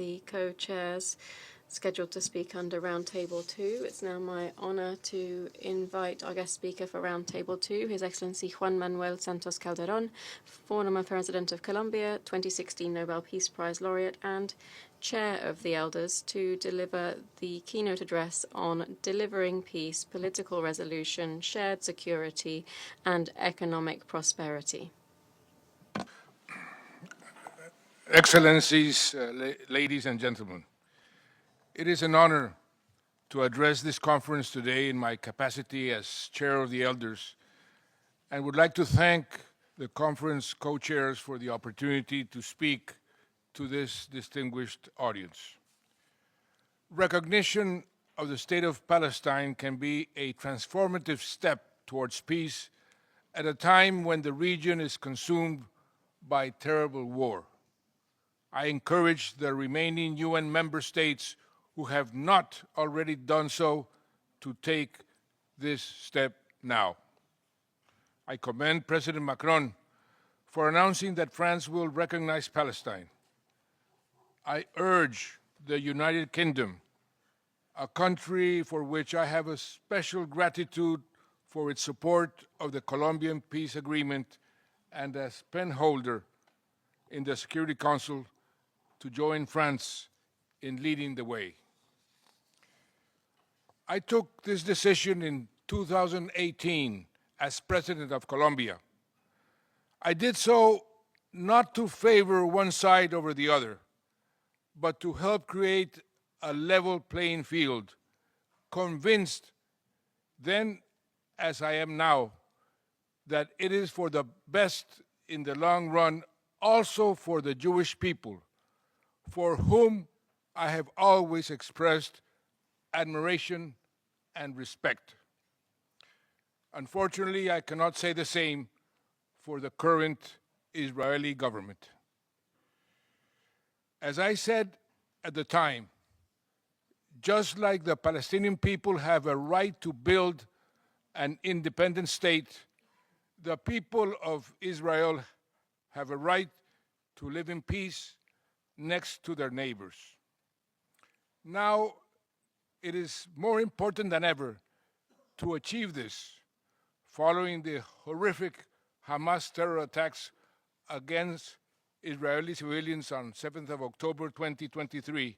the co-chairs scheduled to speak under Roundtable 2. It's now my honor to invite our guest speaker for Roundtable 2, His Excellency Juan Manuel Santos Calderon, former President of Colombia, 2016 Nobel Peace Prize laureate, and Chair of the Elders, to deliver the keynote address on delivering peace, political resolution, shared security, and economic prosperity. Excellencies, ladies and gentlemen, it is an honor to address this conference today in my capacity as Chair of the Elders, and would like to thank the conference co-chairs for the opportunity to speak to this distinguished audience. Recognition of the State of Palestine can be a transformative step towards peace at a time when the region is consumed by terrible war. I encourage the remaining UN member states who have not already done so to take this step now. I commend President Macron for announcing that France will recognize Palestine. I urge the United Kingdom, a country for which I have a special gratitude for its support of the Colombian peace agreement and as penholder in the Security Council, to join France in leading the way. I took this decision in 2018 as President of Colombia. I did so not to favor one side over the other, but to help create a level playing field, convinced then, as I am now, that it is for the best in the long run, also for the Jewish people, for whom I have always expressed admiration and respect. Unfortunately, I cannot say the same for the current Israeli government. As I said at the time, just like the Palestinian people have a right to build an independent state, the people of Israel have a right to live in peace next to their neighbors. Now, it is more important than ever to achieve this, following the horrific Hamas terror attacks against Israeli civilians on 7th of October 2023,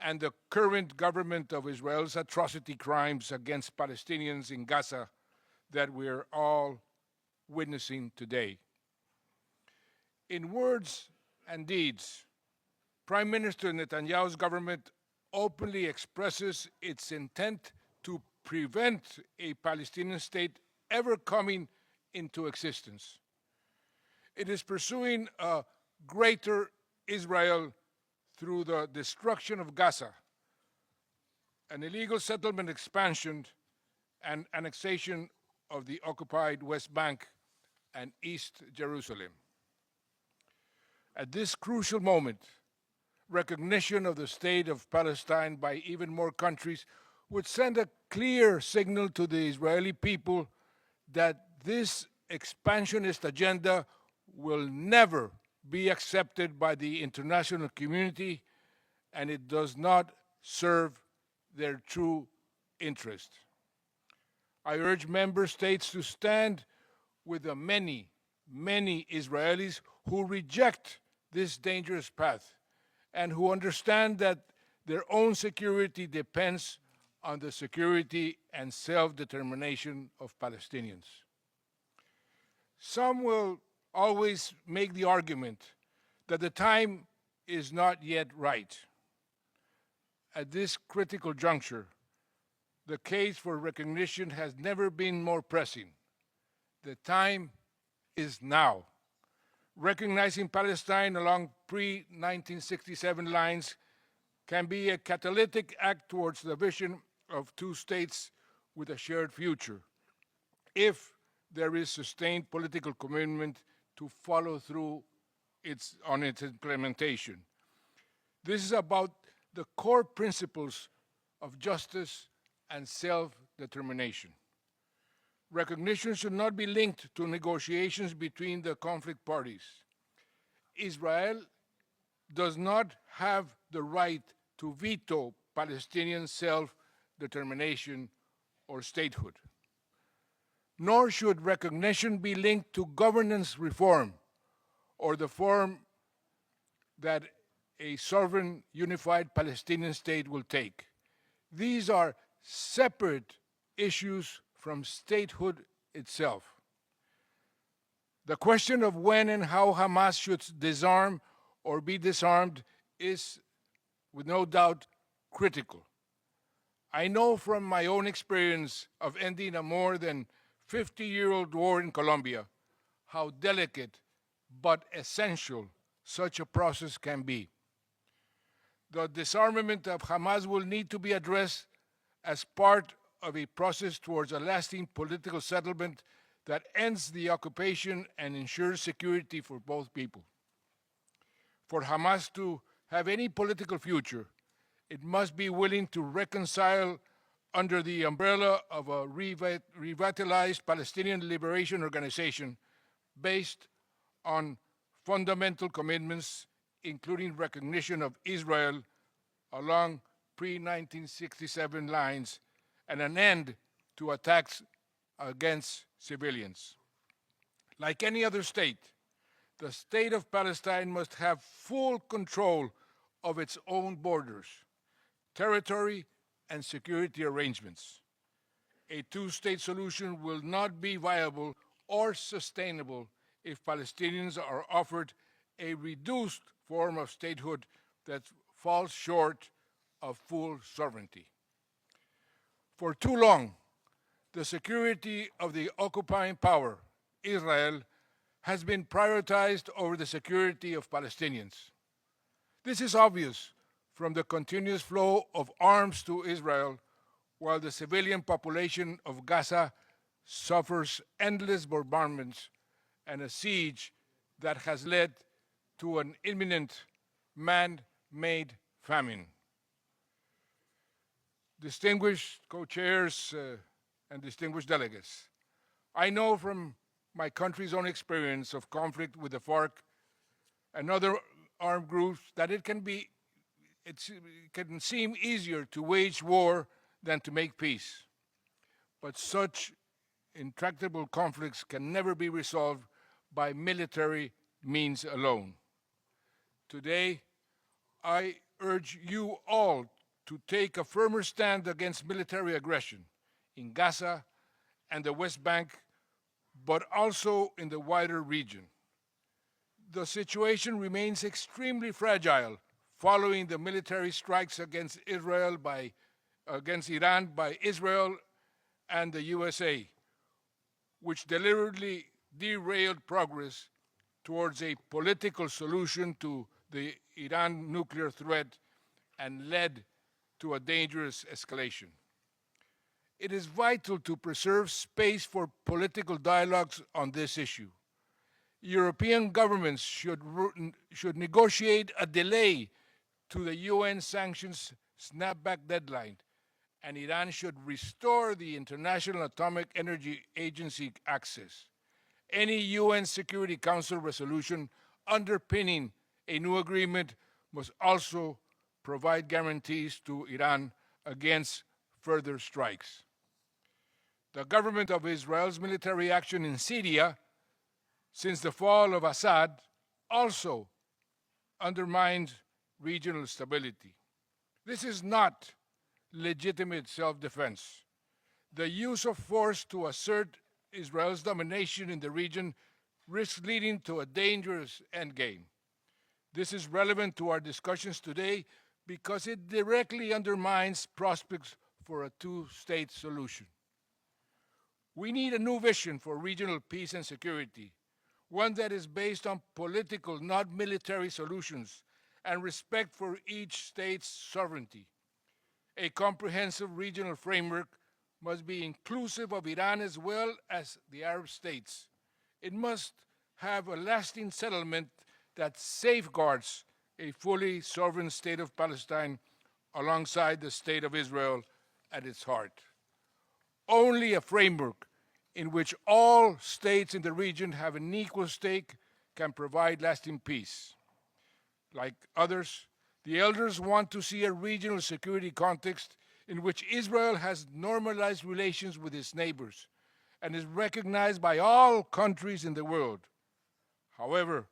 and the current government of Israel's atrocity crimes against Palestinians in Gaza that we're all witnessing today. In words and deeds, Prime Minister Netanyahu's government openly expresses its intent to prevent a Palestinian state ever coming into existence. It is pursuing a greater Israel through the destruction of Gaza, an illegal settlement expansion, and annexation of the occupied West Bank and East Jerusalem. At this crucial moment, recognition of the State of Palestine by even more countries would send a clear signal to the Israeli people that this expansionist agenda will never be accepted by the international community, and it does not serve their true interest. I urge member states to stand with the many, many Israelis who reject this dangerous path and who understand that their own security depends on the security and self-determination of Palestinians. Some will always make the argument that the time is not yet right. At this critical juncture, the case for recognition has never been more pressing. The time is now. Recognizing Palestine along pre-1967 lines can be a catalytic act towards the vision of two states with a shared future, if there is sustained political commitment to follow through on its implementation. This is about the core principles of justice and self-determination. Recognition should not be linked to negotiations between the conflict parties. Israel does not have the right to veto Palestinian self-determination or statehood. Nor should recognition be linked to governance reform or the form that a sovereign unified Palestinian state will take. These are separate issues from statehood itself. The question of when and how Hamas should disarm or be disarmed is, with no doubt, critical. I know from my own experience of ending a more than 50-year-old war in Colombia how delicate but essential such a process can be. The disarmament of Hamas will need to be addressed as part of a process towards a lasting political settlement that ends the occupation and ensures security for both people. For Hamas to have any political future, it must be willing to reconcile under the umbrella of a revitalized Palestinian Liberation Organization based on fundamental commitments, including recognition of Israel along pre-1967 lines and an end to attacks against civilians. Like any other state, the state of Palestine must have full control of its own borders, territory, and security arrangements. A two-state solution will not be viable or sustainable if Palestinians are offered a reduced form of statehood that falls short of full sovereignty. For too long, the security of the occupying power, Israel, has been prioritized over the security of Palestinians. This is obvious from the continuous flow of arms to Israel, while the civilian population of Gaza suffers endless bombardments and a siege that has led to an imminent man-made famine. Distinguished co-chairs and distinguished delegates, I know from my country's own experience of conflict with the FARC and other armed groups that it can seem easier to wage war than to make peace. But such intractable conflicts can never be resolved by military means alone. Today, I urge you all to take a firmer stand against military aggression in Gaza and the West Bank, but also in the wider region. The situation remains extremely fragile following the military strikes against Iran by Israel and the USA, which deliberately derailed progress towards a political solution to the Iran nuclear threat and led to a dangerous escalation. It is vital to preserve space for political dialogues on this issue. European governments should negotiate a delay to the UN sanctions snapback deadline, and Iran should restore the International Atomic Energy Agency access. Any UN Security Council resolution underpinning a new agreement must also provide guarantees to Iran against further strikes. The government of Israel's military action in Syria since the fall of Assad also undermines regional stability. This is not legitimate self-defense. The use of force to assert Israel's domination in the region risks leading to a dangerous endgame. This is relevant to our discussions today because it directly undermines prospects for a two-state solution. We need a new vision for regional peace and security, one that is based on political, not military solutions, and respect for each state's sovereignty. A comprehensive regional framework must be inclusive of Iran as well as the Arab states. It must have a lasting settlement that safeguards a fully sovereign state of Palestine alongside the state of Israel at its heart. Only a framework in which all states in the region have an equal stake can provide lasting peace. Like others, the elders want to see a regional security context in which Israel has normalized relations with its neighbors and is recognized by all countries in the world. However,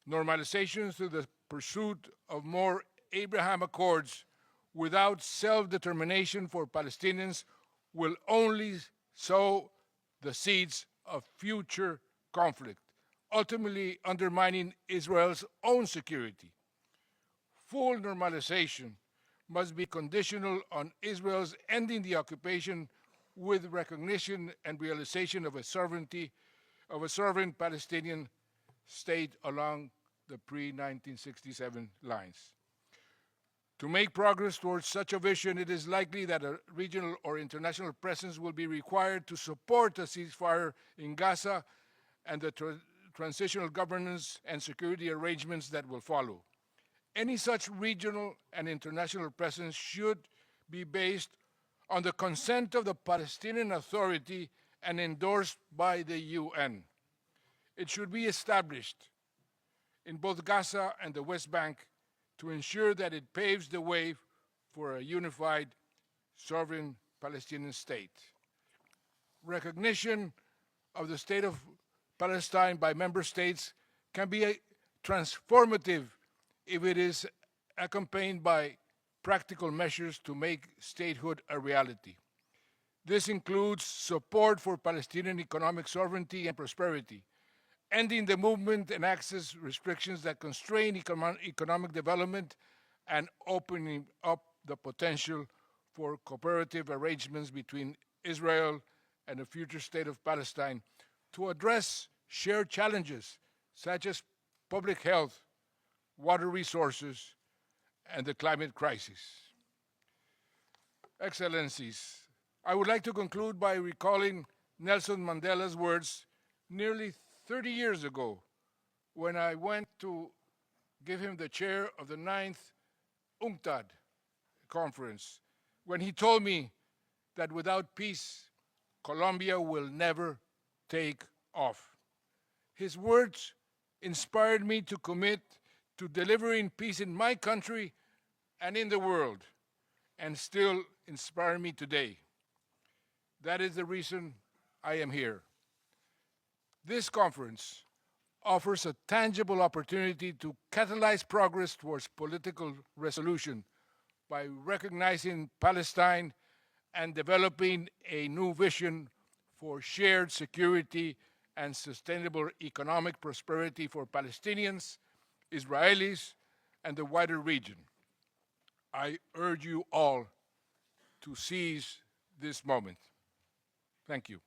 normalization through the pursuit of more Abraham Accords without self-determination for Palestinians will only sow the seeds of future conflict, ultimately undermining Israel's own security. Full normalization must be conditional on Israel's ending the occupation with recognition and realization of a sovereign Palestinian state along the pre-1967 lines. To make progress towards such a vision, it is likely that a regional or international presence will be required to support a ceasefire in Gaza and the transitional governance and security arrangements that will follow. Any such regional and international presence should be based on the consent of the Palestinian Authority and endorsed by the UN. It should be established in both Gaza and the West Bank to ensure that it paves the way for a unified, sovereign Palestinian state. Recognition of the state of Palestine by member states can be transformative if it is accompanied by practical measures to make statehood a reality. This includes support for Palestinian economic sovereignty and prosperity, ending the movement and access restrictions that constrain economic development, and opening up the potential for cooperative arrangements between Israel and the future state of Palestine to address shared challenges such as public health, water resources, and the climate crisis. Excellencies, I would like to conclude by recalling Nelson Mandela's words nearly 30 years ago when I went to give him the chair of the 9th UNCTAD conference, when he told me that without peace, Colombia will never take off. His words inspired me to commit to delivering peace in my country and in the world, and still inspire me today. That is the reason I am here. This conference offers a tangible opportunity to catalyze progress towards political resolution by recognizing Palestine and developing a new vision for shared security and sustainable economic prosperity for Palestinians, Israelis, and the wider region. I urge you all to seize this moment. Thank you.